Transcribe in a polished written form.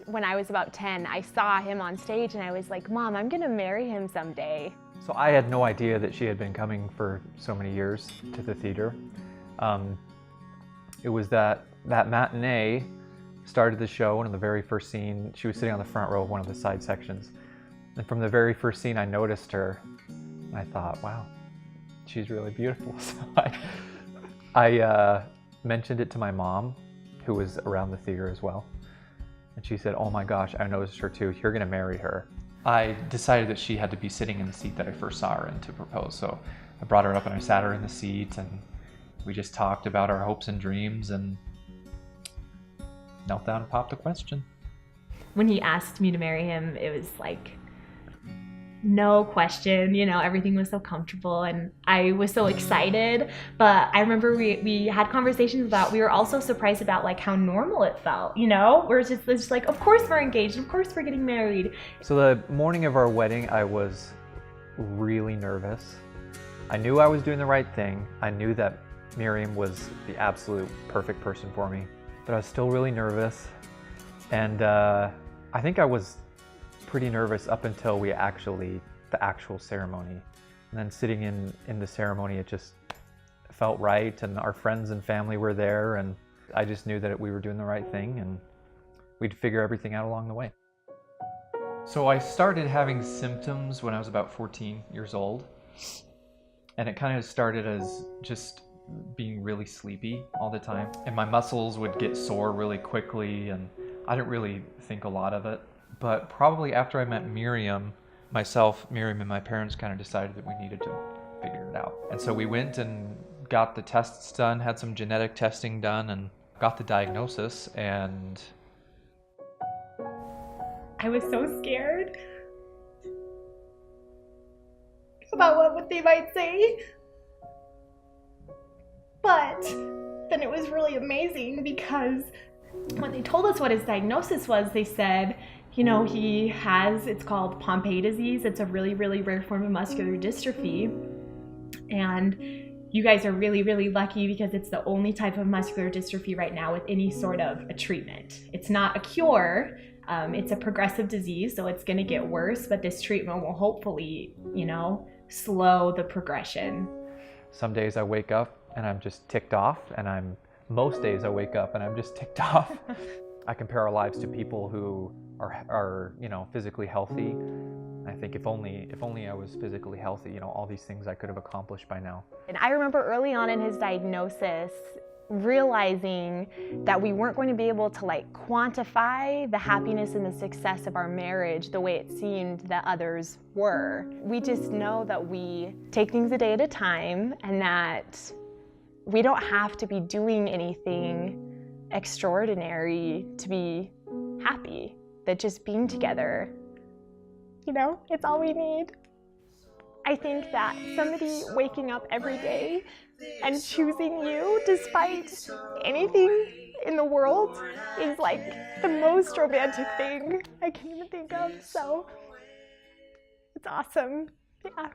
when I was about 10, I saw him on stage and I was like, Mom, I'm gonna marry him someday. So I had no idea that she had been coming for so many years to the theater. It was that matinee started the show, and in the very first scene, she was sitting on the front row of one of the side sections. And from the very first scene, I noticed her, and I thought, wow, she's really beautiful. So I mentioned it to my mom, who was around the theater as well. And she said, oh my gosh, I noticed her too. You're gonna marry her. I decided that she had to be sitting in the seat that I first saw her in to propose. So I brought her up and I sat her in the seat, and we just talked about our hopes and dreams and knelt down and popped a question. When he asked me to marry him, it was like, no question, you know, everything was so comfortable and I was so excited. But I remember we had conversations about, we were also surprised about like how normal it felt, you know? We're just like, of course we're engaged, of course we're getting married. So the morning of our wedding, I was really nervous. I knew I was doing the right thing. I knew that Miriam was the absolute perfect person for me, but I was still really nervous. And I think I was pretty nervous up until the actual ceremony. And then sitting in the ceremony, it just felt right, and our friends and family were there, and I just knew that we were doing the right thing, and we'd figure everything out along the way. So I started having symptoms when I was about 14 years old, and it kind of started as just being really sleepy all the time, and my muscles would get sore really quickly, and I didn't really think a lot of it. But probably after I met Miriam, Miriam and my parents kind of decided that we needed to figure it out. And so we went and got the tests done, had some genetic testing done, and got the diagnosis. And I was so scared about what they might say. But then it was really amazing because when they told us what his diagnosis was, they said, you know, it's called Pompe disease. It's a really, really rare form of muscular dystrophy. And you guys are really, really lucky because it's the only type of muscular dystrophy right now with any sort of a treatment. It's not a cure. It's a progressive disease, so it's gonna get worse, but this treatment will hopefully, you know, slow the progression. Some days I wake up and I'm just ticked off, and most days I wake up and I'm just ticked off. I compare our lives to people who are you know, physically healthy. I think if only I was physically healthy, you know, all these things I could have accomplished by now. And I remember early on in his diagnosis, realizing that we weren't going to be able to like quantify the happiness and the success of our marriage the way it seemed that others were. We just know that we take things a day at a time, and that we don't have to be doing anything extraordinary to be happy. That just being together, you know, it's all we need. I think that somebody waking up every day and choosing you despite anything in the world is like the most romantic thing I can even think of. So it's awesome. Yeah.